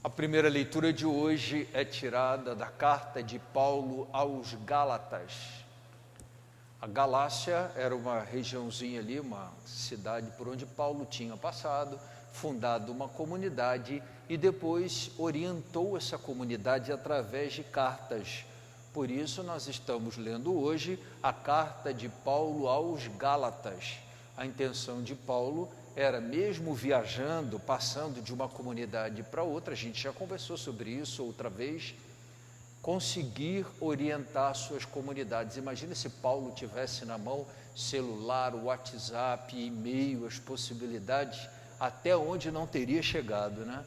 A primeira leitura de hoje é tirada da carta de Paulo aos Gálatas. A Galácia era uma regiãozinha ali, uma cidade por onde Paulo tinha passado, fundado uma comunidade e depois orientou essa comunidade através de cartas. Por isso nós estamos lendo hoje a carta de Paulo aos Gálatas. A intenção de Paulo era, mesmo viajando, passando de uma comunidade para outra, a gente já conversou sobre isso outra vez, conseguir orientar suas comunidades. Imagina se Paulo tivesse na mão celular, WhatsApp, e-mail, as possibilidades, até onde não teria chegado, né?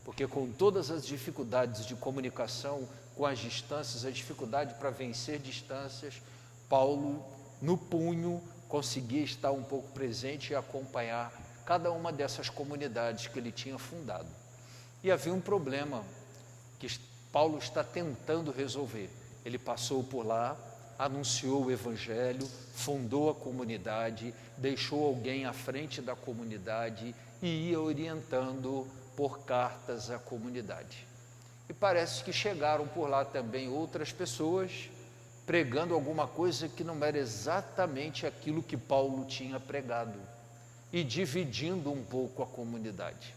Porque com todas as dificuldades de comunicação, com as distâncias, a dificuldade para vencer distâncias, Paulo, no punho, conseguia estar um pouco presente e acompanhar cada uma dessas comunidades que ele tinha fundado. E havia um problema que Paulo está tentando resolver. Ele passou por lá, anunciou o Evangelho, fundou a comunidade, deixou alguém à frente da comunidade e ia orientando por cartas à comunidade. E parece que chegaram por lá também outras pessoas pregando alguma coisa que não era exatamente aquilo que Paulo tinha pregado e dividindo um pouco a comunidade.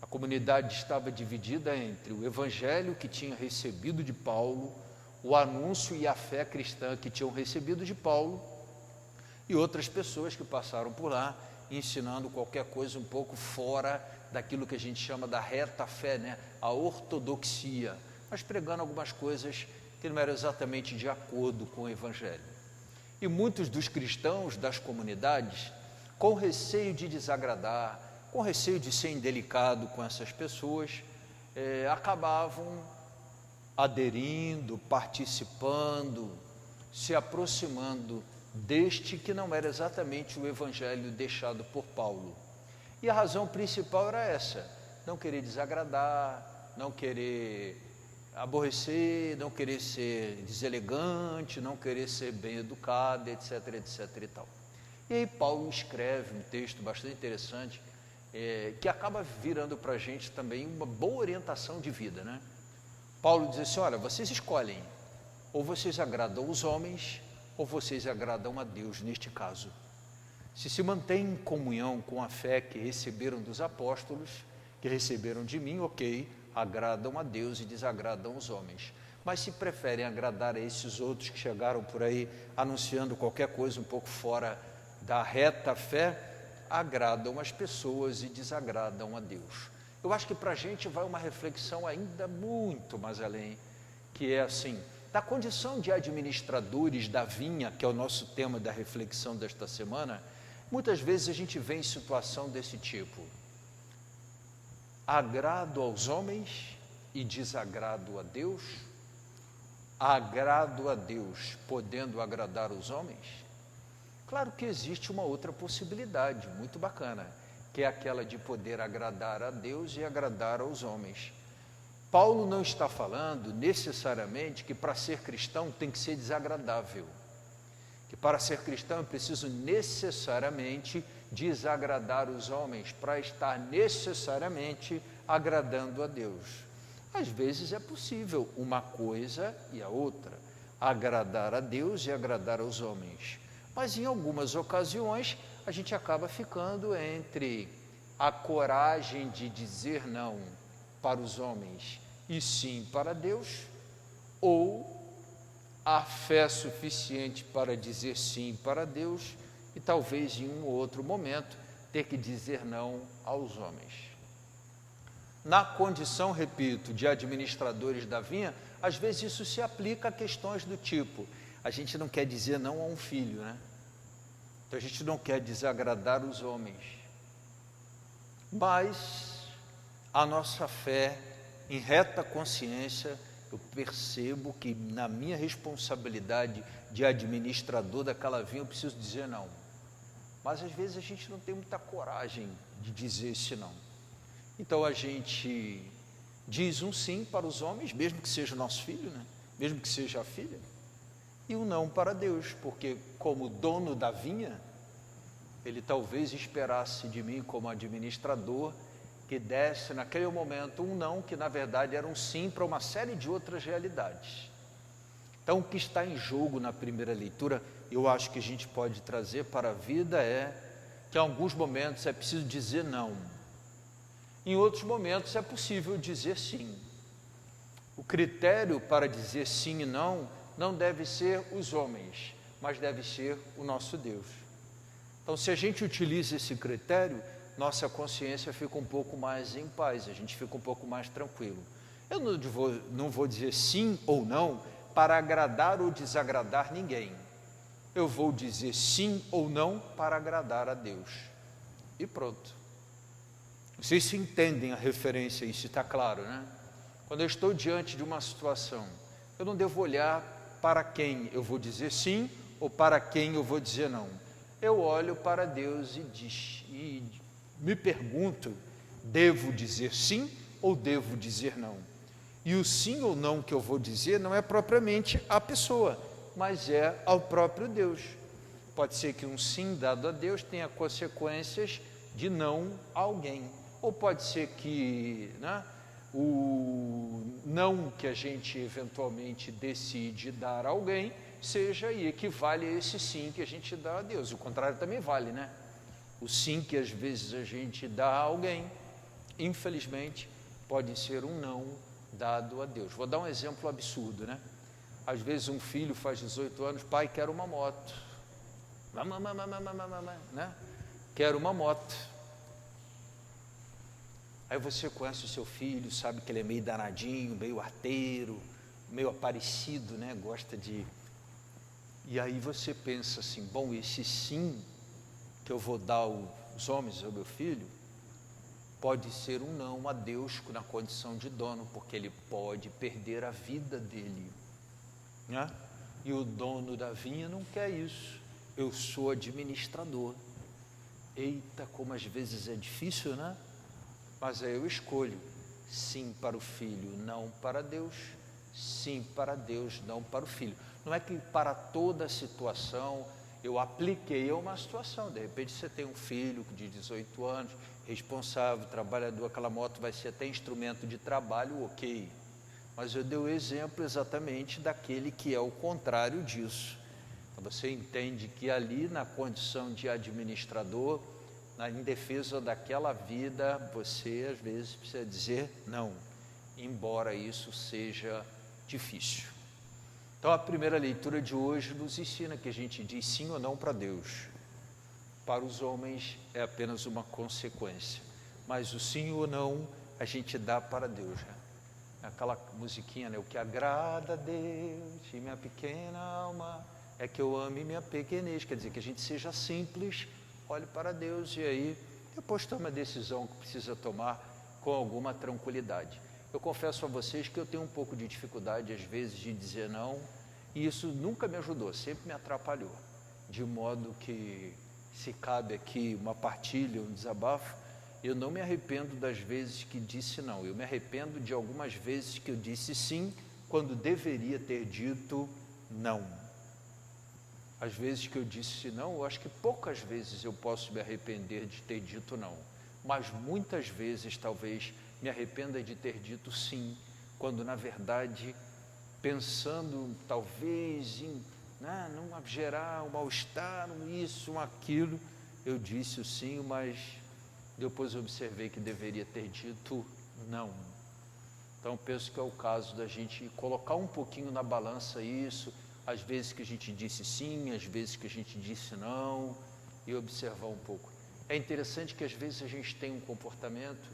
A comunidade estava dividida entre o evangelho que tinha recebido de Paulo, o anúncio e a fé cristã que tinham recebido de Paulo e outras pessoas que passaram por lá ensinando qualquer coisa um pouco fora daquilo que a gente chama da reta fé, né? A ortodoxia, mas pregando algumas coisas que não eram exatamente de acordo com o evangelho. E muitos dos cristãos das comunidades, com receio de desagradar, com receio de ser indelicado com essas pessoas, acabavam aderindo, participando, se aproximando deste que não era exatamente o evangelho deixado por Paulo. E a razão principal era essa: não querer desagradar, não querer aborrecer, não querer ser deselegante, não querer ser bem educado, etc, etc e tal. E aí Paulo escreve um texto bastante interessante, que acaba virando para a gente também uma boa orientação de vida, né? Paulo diz assim: olha, vocês escolhem, ou vocês agradam os homens, ou vocês agradam a Deus neste caso. Se mantém em comunhão com a fé que receberam dos apóstolos, que receberam de mim, ok, agradam a Deus e desagradam os homens. Mas se preferem agradar a esses outros que chegaram por aí anunciando qualquer coisa um pouco fora da reta fé, agradam as pessoas e desagradam a Deus. Eu acho que para a gente vai uma reflexão ainda muito mais além, que é assim, da condição de administradores da vinha, que é o nosso tema da reflexão desta semana. Muitas vezes a gente vê em situação desse tipo: agrado aos homens e desagrado a Deus, agrado a Deus podendo agradar os homens. Claro que existe uma outra possibilidade muito bacana, que é aquela de poder agradar a Deus e agradar aos homens. Paulo não está falando necessariamente que para ser cristão tem que ser desagradável, que para ser cristão é preciso necessariamente desagradar os homens para estar necessariamente agradando a Deus. Às vezes é possível uma coisa e a outra, agradar a Deus e agradar aos homens, mas em algumas ocasiões a gente acaba ficando entre a coragem de dizer não para os homens e sim para Deus, ou a fé suficiente para dizer sim para Deus e talvez em um ou outro momento ter que dizer não aos homens. Na condição, repito, de administradores da vinha, às vezes isso se aplica a questões do tipo: a gente não quer dizer não a um filho, né? Então a gente não quer desagradar os homens, mas a nossa fé, em reta consciência, eu percebo que na minha responsabilidade de administrador daquela vinha eu preciso dizer não. Mas às vezes a gente não tem muita coragem de dizer esse não. Então a gente diz um sim para os homens, mesmo que seja o nosso filho, né? Mesmo que seja a filha, e um não para Deus, porque como dono da vinha, ele talvez esperasse de mim como administrador que que desse naquele momento um não, que na verdade era um sim para uma série de outras realidades. Então, o que está em jogo na primeira leitura, eu acho que a gente pode trazer para a vida é que em alguns momentos é preciso dizer não. Em outros momentos é possível dizer sim. O critério para dizer sim e não deve ser os homens, mas deve ser o nosso Deus. Então, se a gente utiliza esse critério, nossa consciência fica um pouco mais em paz, a gente fica um pouco mais tranquilo. Eu não vou dizer sim ou não para agradar ou desagradar ninguém. Eu vou dizer sim ou não para agradar a Deus. E pronto. Vocês se entendem a referência, isso está claro, né? Quando eu estou diante de uma situação, eu não devo olhar para quem eu vou dizer sim ou para quem eu vou dizer não. Eu olho para Deus e me pergunto, devo dizer sim ou devo dizer não? E o sim ou não que eu vou dizer não é propriamente a pessoa, mas é ao próprio Deus. Pode ser que um sim dado a Deus tenha consequências de não a alguém. Ou pode ser que o não que a gente eventualmente decide dar a alguém seja e equivale a esse sim que a gente dá a Deus. O contrário também vale, né? O sim que às vezes a gente dá a alguém, infelizmente, pode ser um não dado a Deus. Vou dar um exemplo absurdo, né? Às vezes um filho faz 18 anos, pai, quero uma moto. Né? Quero uma moto. Aí você conhece o seu filho, sabe que ele é meio danadinho, meio arteiro, meio aparecido, né? Gosta de... E aí você pensa assim, bom, esse sim que eu vou dar aos homens, ao meu filho, pode ser um não a Deus na condição de dono, porque ele pode perder a vida dele, né? E o dono da vinha não quer isso. Eu sou administrador. Eita, como às vezes é difícil, né? Mas aí eu escolho sim para o filho, não para Deus, sim para Deus, não para o filho. Não é que para toda situação eu apliquei a uma situação. De repente você tem um filho de 18 anos, responsável, trabalhador, aquela moto vai ser até instrumento de trabalho, ok. Mas eu dei o exemplo exatamente daquele que é o contrário disso. Então você entende que ali na condição de administrador, em defesa daquela vida, você às vezes precisa dizer não, embora isso seja difícil. Então a primeira leitura de hoje nos ensina que a gente diz sim ou não para Deus. Para os homens é apenas uma consequência, mas o sim ou não a gente dá para Deus, né? Aquela musiquinha, né? O que agrada a Deus e minha pequena alma é que eu ame minha pequenez. Quer dizer, que a gente seja simples, olhe para Deus e aí depois tome a decisão que precisa tomar com alguma tranquilidade. Eu confesso a vocês que eu tenho um pouco de dificuldade às vezes de dizer não, e isso nunca me ajudou, sempre me atrapalhou. De modo que, se cabe aqui uma partilha, um desabafo, eu não me arrependo das vezes que disse não, eu me arrependo de algumas vezes que eu disse sim, quando deveria ter dito não. Às vezes que eu disse não, eu acho que poucas vezes eu posso me arrepender de ter dito não, mas muitas vezes talvez me arrependa de ter dito sim, quando na verdade, pensando talvez em não gerar um mal-estar, isso, aquilo, eu disse o sim, mas depois eu observei que deveria ter dito não. Então penso que é o caso da gente colocar um pouquinho na balança isso, às vezes que a gente disse sim, às vezes que a gente disse não, e observar um pouco. É interessante que às vezes a gente tem um comportamento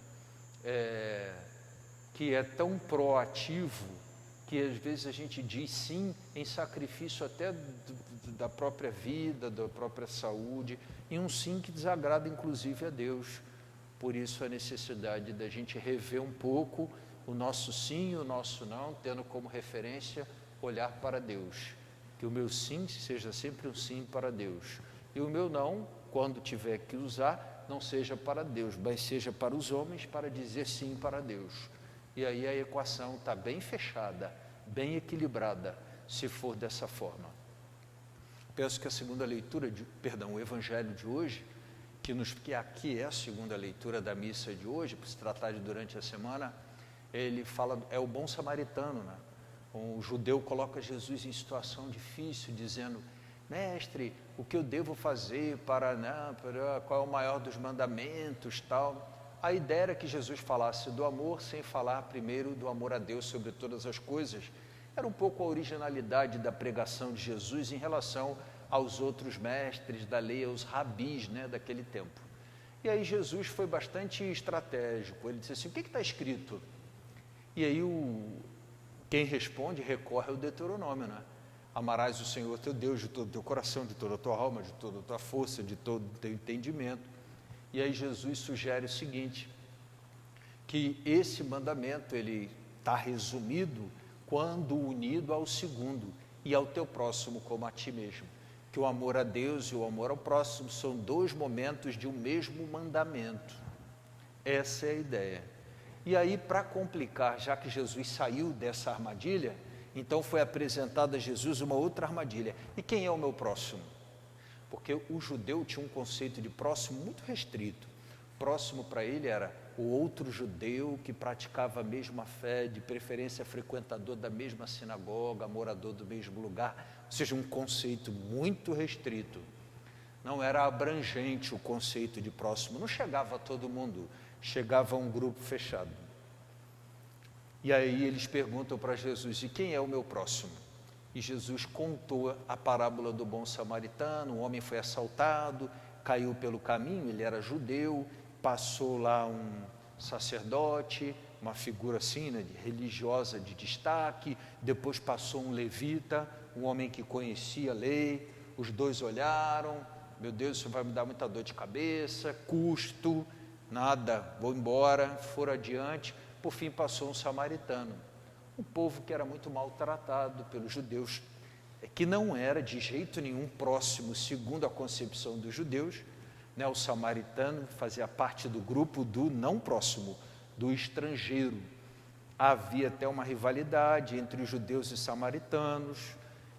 que é tão proativo, que às vezes a gente diz sim em sacrifício até da própria vida, da própria saúde, e um sim que desagrada inclusive a Deus. Por isso a necessidade da gente rever um pouco o nosso sim e o nosso não, tendo como referência olhar para Deus. Que o meu sim seja sempre um sim para Deus. E o meu não, quando tiver que usar, não seja para Deus, mas seja para os homens, para dizer sim para Deus. E aí a equação está bem fechada, bem equilibrada, se for dessa forma. Penso que a segunda leitura, o Evangelho de hoje, que aqui é a segunda leitura da missa de hoje, por se tratar de durante a semana, ele fala, é o bom samaritano, né? O judeu coloca Jesus em situação difícil, dizendo, mestre, o que eu devo fazer para qual é o maior dos mandamentos, tal. A ideia era que Jesus falasse do amor, sem falar primeiro do amor a Deus sobre todas as coisas. Era um pouco a originalidade da pregação de Jesus em relação aos outros mestres da lei, aos rabis, né, daquele tempo. E aí Jesus foi bastante estratégico, ele disse assim, o que está escrito? E aí quem responde, recorre ao Deuteronômio, né? Amarás o Senhor teu Deus de todo o teu coração, de toda a tua alma, de toda a tua força, de todo o teu entendimento. E aí Jesus sugere o seguinte, que esse mandamento, ele está resumido quando unido ao segundo, e ao teu próximo como a ti mesmo. Que o amor a Deus e o amor ao próximo são dois momentos de um mesmo mandamento. Essa é a ideia. E aí, para complicar, já que Jesus saiu dessa armadilha, então foi apresentada a Jesus uma outra armadilha. E quem é o meu próximo? Porque o judeu tinha um conceito de próximo muito restrito. Próximo para ele era o outro judeu que praticava a mesma fé, de preferência frequentador da mesma sinagoga, morador do mesmo lugar, ou seja, um conceito muito restrito. Não era abrangente o conceito de próximo, não chegava a todo mundo, chegava a um grupo fechado. E aí eles perguntam para Jesus, e quem é o meu próximo? E Jesus contou a parábola do bom samaritano, um homem foi assaltado, caiu pelo caminho, ele era judeu, passou lá um sacerdote, uma figura assim, né, religiosa de destaque, depois passou um levita, um homem que conhecia a lei, os dois olharam, meu Deus, isso vai me dar muita dor de cabeça, custo, nada, vou embora, foram adiante, por fim passou um samaritano, um povo que era muito maltratado pelos judeus, que não era de jeito nenhum próximo, segundo a concepção dos judeus, né, o samaritano fazia parte do grupo do não próximo, do estrangeiro. Havia até uma rivalidade entre os judeus e samaritanos,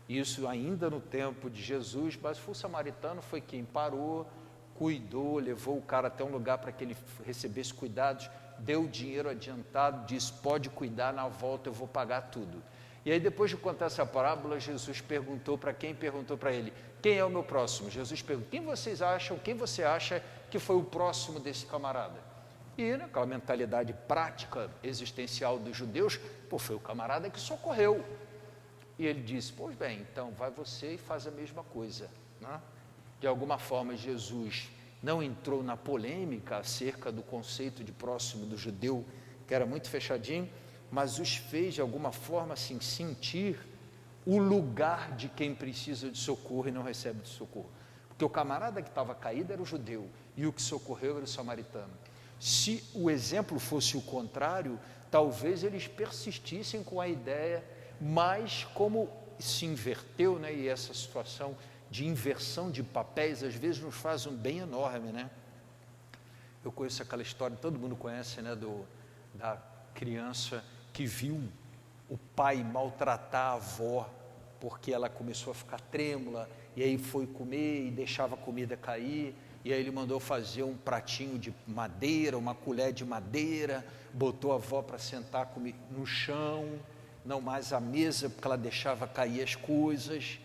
isso ainda no tempo de Jesus, mas o samaritano foi quem parou, cuidou, levou o cara até um lugar para que ele recebesse cuidados, deu dinheiro adiantado, disse, pode cuidar, na volta eu vou pagar tudo. E aí depois de contar essa parábola, Jesus perguntou para quem? Perguntou para ele, quem é o meu próximo? Jesus perguntou, quem você acha que foi o próximo desse camarada? E naquela mentalidade prática, existencial dos judeus, foi o camarada que socorreu. E ele disse, pois bem, então vai você e faz a mesma coisa, né? De alguma forma Jesus não entrou na polêmica acerca do conceito de próximo do judeu, que era muito fechadinho, mas os fez de alguma forma assim, sentir o lugar de quem precisa de socorro e não recebe de socorro. Porque o camarada que estava caído era o judeu e o que socorreu era o samaritano. Se o exemplo fosse o contrário, talvez eles persistissem com a ideia, mas como se inverteu, né, e essa situação de inversão de papéis às vezes nos faz um bem enorme, né? Eu conheço aquela história, todo mundo conhece, né, da criança que viu o pai maltratar a avó porque ela começou a ficar trêmula e aí foi comer e deixava a comida cair e aí ele mandou fazer um pratinho de madeira, uma colher de madeira, botou a avó para sentar no chão, não mais à mesa porque ela deixava cair as coisas.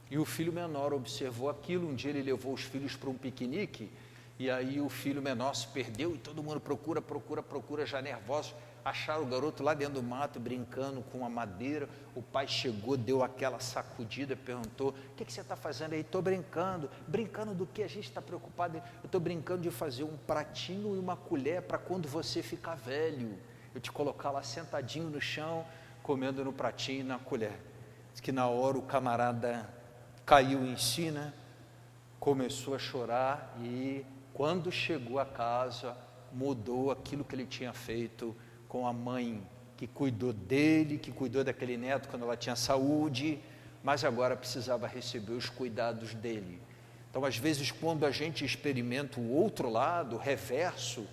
E o filho menor observou aquilo, um dia ele levou os filhos para um piquenique, e aí o filho menor se perdeu, e todo mundo procura, já nervoso, acharam o garoto lá dentro do mato, brincando com a madeira, o pai chegou, deu aquela sacudida, perguntou, o que você está fazendo aí? Estou brincando do que a gente está preocupado? Eu estou brincando de fazer um pratinho e uma colher para quando você ficar velho, eu te colocar lá sentadinho no chão, comendo no pratinho e na colher. Diz que na hora o camarada caiu em si, né? Começou a chorar e quando chegou a casa, mudou aquilo que ele tinha feito com a mãe que cuidou dele, que cuidou daquele neto quando ela tinha saúde, mas agora precisava receber os cuidados dele. Então, às vezes, quando a gente experimenta o outro lado, o reverso,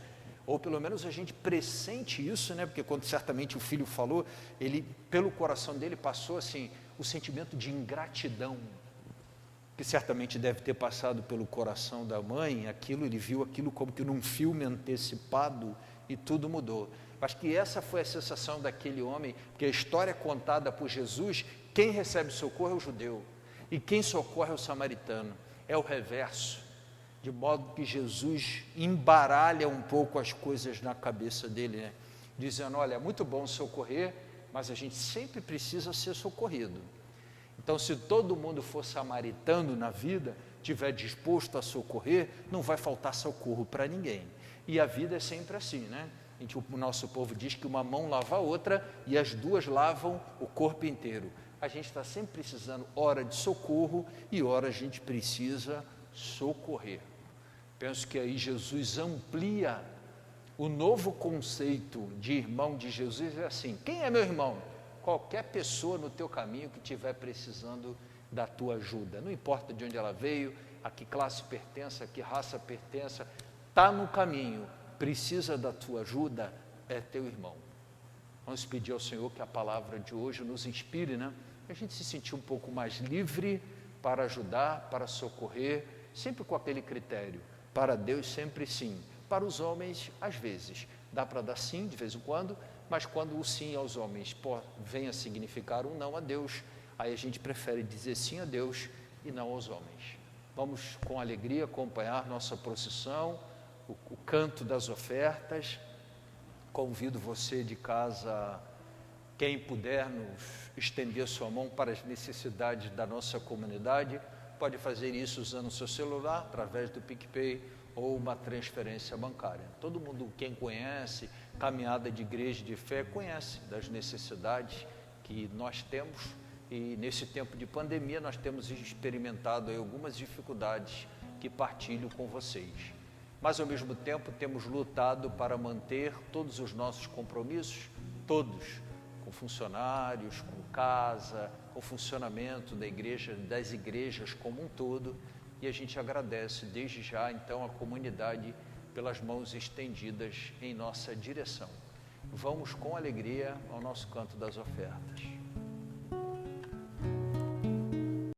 ou pelo menos a gente pressente isso, né? Porque quando certamente o filho falou, ele, pelo coração dele, passou assim, o sentimento de ingratidão. que certamente deve ter passado pelo coração da mãe, ele viu aquilo como que num filme antecipado e tudo mudou. Acho que essa foi a sensação daquele homem, porque a história contada por Jesus, quem recebe socorro é o judeu, e quem socorre é o samaritano, é o reverso, de modo que Jesus embaralha um pouco as coisas na cabeça dele, né? Dizendo, olha, é muito bom socorrer, mas a gente sempre precisa ser socorrido. Então, se todo mundo for samaritano na vida, estiver disposto a socorrer, não vai faltar socorro para ninguém. E a vida é sempre assim, né? O nosso povo diz que uma mão lava a outra e as duas lavam o corpo inteiro. A gente está sempre precisando, hora de socorro e hora a gente precisa socorrer. Penso que aí Jesus amplia o novo conceito de irmão de Jesus, é assim, quem é meu irmão? Qualquer pessoa no teu caminho que estiver precisando da tua ajuda, não importa de onde ela veio, a que classe pertença, a que raça pertença, está no caminho, precisa da tua ajuda, é teu irmão. Vamos pedir ao Senhor que a palavra de hoje nos inspire, né? A gente se sentir um pouco mais livre para ajudar, para socorrer, sempre com aquele critério, para Deus sempre sim, para os homens às vezes, dá para dar sim de vez em quando, mas quando o sim aos homens venha significar um não a Deus, aí a gente prefere dizer sim a Deus e não aos homens. Vamos com alegria acompanhar nossa procissão, o canto das ofertas. Convido você de casa, quem puder nos estender sua mão para as necessidades da nossa comunidade, pode fazer isso usando o seu celular, através do PicPay ou uma transferência bancária. Todo mundo, quem conhece caminhada de igreja de fé, conhece das necessidades que nós temos, e nesse tempo de pandemia nós temos experimentado aí algumas dificuldades que partilho com vocês. Mas ao mesmo tempo temos lutado para manter todos os nossos compromissos, todos, com funcionários, com casa, com funcionamento da igreja, das igrejas como um todo, e a gente agradece desde já então a comunidade pelas mãos estendidas em nossa direção. Vamos com alegria ao nosso canto das ofertas.